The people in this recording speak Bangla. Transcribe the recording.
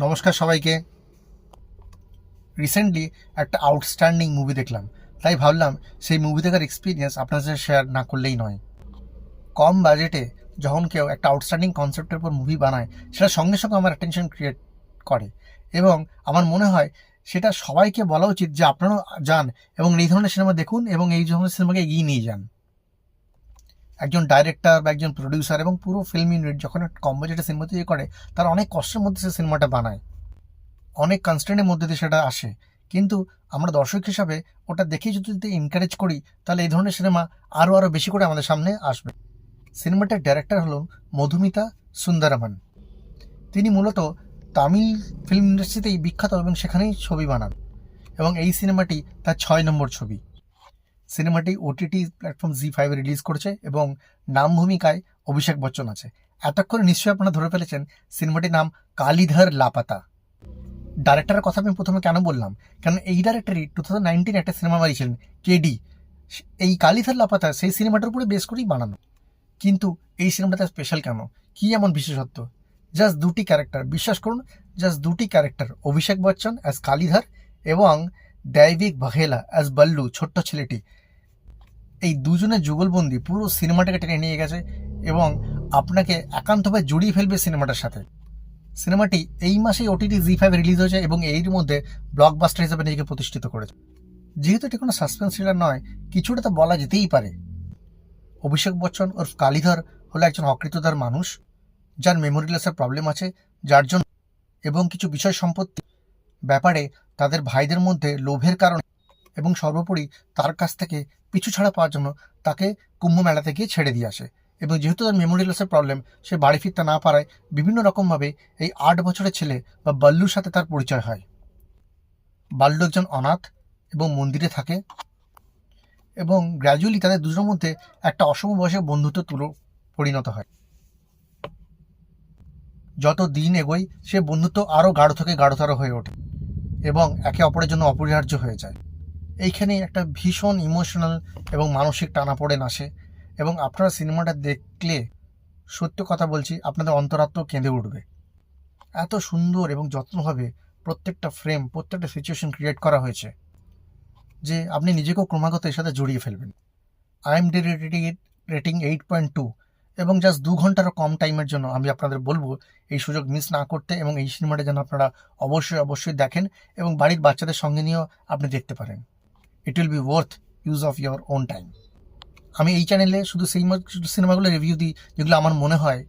নমস্কার সবাইকে। রিসেন্টলি একটা আউটস্ট্যান্ডিং মুভি দেখলাম, তাই ভাবলাম সেই মুভি দেখার এক্সপিরিয়েন্স আপনার সাথে শেয়ার না করলেই নয়। কম বাজেটে যখন কেউ একটা আউটস্ট্যান্ডিং কনসেপ্টের উপর মুভি বানায়, সেটা সঙ্গে সঙ্গে আমার অ্যাটেনশন ক্রিয়েট করে এবং আমার মনে হয় সেটা সবাইকে বলা উচিত যে আপনারাও যান এবং এই ধরনের সিনেমা দেখুন এবং এই ধরনের সিনেমাকে এগিয়ে নিয়ে যান। একজন ডাইরেক্টর বা একজন প্রডিউসার এবং পুরো ফিল্ম ইউনিট যখন একটা কম বাজেটে সিনেমা তৈরি করে, তারা অনেক কষ্টের মধ্যে সে সিনেমাটা বানায়, অনেক কনস্ট্রেন্টের মধ্যে দিয়ে সেটা আসে। কিন্তু আমরা দর্শক হিসাবে ওটা দেখেই যদি এনকারেজ করি, তাহলে এই ধরনের সিনেমা আরও বেশি করে আমাদের সামনে আসবে। সিনেমাটার ডাইরেক্টর হলেন মধুমিতা সুন্দরামন। তিনি মূলত তামিল ফিল্ম ইন্ডাস্ট্রিতেই বিখ্যাত এবং সেখানেই ছবি বানান এবং এই সিনেমাটি তার 6 নম্বর ছবি। সিনেমাটি ওটিটি প্ল্যাটফর্ম জি5 রিলিজ করেছে এবং নাম ভূমিকায় অভিষেক বচ্চন আছে। এতক্ষণে নিশ্চয়ই আপনারা ধরে ফেলেছেন সিনেমাটির নাম কালিধর লাপাতা। ডাইরেক্টরের কথা আমি প্রথমে কেন বললাম, কারণ এই ডাইরেক্টরই 2019 একটা সিনেমা বানিয়েছিলেন কেডি। এই কালিধর লাপাতা সেই সিনেমাটার উপরে বেস করেই বানানো। কিন্তু এই সিনেমাটা স্পেশাল কেন, কি এমন বিশেষত্ব? জাস্ট দুটি ক্যারেক্টার, বিশ্বাস করুন, জাস্ট দুটি ক্যারেক্টার, অভিষেক বচ্চন অ্যাজ কালিধর এবং দৈবিক বঘেলা অ্যাজ বল্লু, ছোট্ট ছেলেটি। এই দুজনের যুগলবন্দি পুরো সিনেমাটাকে টেনে নিয়ে গেছে এবং আপনাকে একান্তভাবে জড়িয়ে ফেলবে সিনেমাটার সাথে। সিনেমাটি এই মাসেই ওটিটি জি5 রিলিজ হয়েছে এবং এর মধ্যে ব্লকবাস্টার হিসেবে নিজেকে প্রতিষ্ঠিত করেছে। যেহেতু এটি কোনো সাসপেন্স থ্রিলার নয়, কিছুটা তো বলা যেতেই পারে। অভিষেক বচ্চন ওরফ কালিধর হলো একজন অকৃতদার মানুষ, যার মেমোরি লসের প্রবলেম আছে, যার জন্য এবং কিছু বিষয় সম্পত্তি ব্যাপারে তাদের ভাইদের মধ্যে লোভের কারণে এবং সর্বোপরি তার কাছ থেকে পিছু ছাড়া পাওয়ার জন্য তাকে কুম্ভ মেলাতে গিয়ে ছেড়ে দিয়ে আসে। এবং যেহেতু তার মেমোরি লসের প্রবলেম, সে বাড়ি ফিরতে না পারায় বিভিন্ন রকমভাবে এই 8 বছরের ছেলে বা বাল্লুর সাথে তার পরিচয় হয়। বাল্লু একজন অনাথ এবং মন্দিরে থাকে এবং গ্র্যাজুয়ালি তাদের দুজনের মধ্যে একটা অসম বয়সে বন্ধুত্ব পরিণত হয়। যত দিন এগোয় সে বন্ধুত্ব আরও গাঢ় থেকে গাঢ়তর হয়ে ওঠে এবং একে অপরের জন্য অপরিহার্য হয়ে যায়। এইখানে একটা ভীষণ ইমোশনাল এবং মানসিক টানাপোড়েন আসে এবং আপনারা সিনেমাটা দেখলে, সত্য কথা বলছি, আপনাদের অন্তরাত্মা কেঁদে উঠবে। এত সুন্দর এবং যত্নভাবে প্রত্যেকটা ফ্রেম, প্রত্যেকটা সিচুয়েশন ক্রিয়েট করা হয়েছে যে আপনি নিজেকেও ক্রমাগত এর সাথে জড়িয়ে ফেলবেন। IMDb রেটিং 8.2 এবং জাস্ট 2 ঘন্টারও কম টাইমের জন্য আমি আপনাদের বলবো এই সুযোগ মিস না করতে এবং এই সিনেমাটা যেন আপনারা অবশ্যই দেখেন এবং বাড়ির বাচ্চাদের সঙ্গে নিয়েও আপনি দেখতে পারেন। It will be worth use of your own time. আমি এই চ্যানেলে শুধু সিনেমাগুলো রিভিউ দিই যেগুলো আমার মনে হয়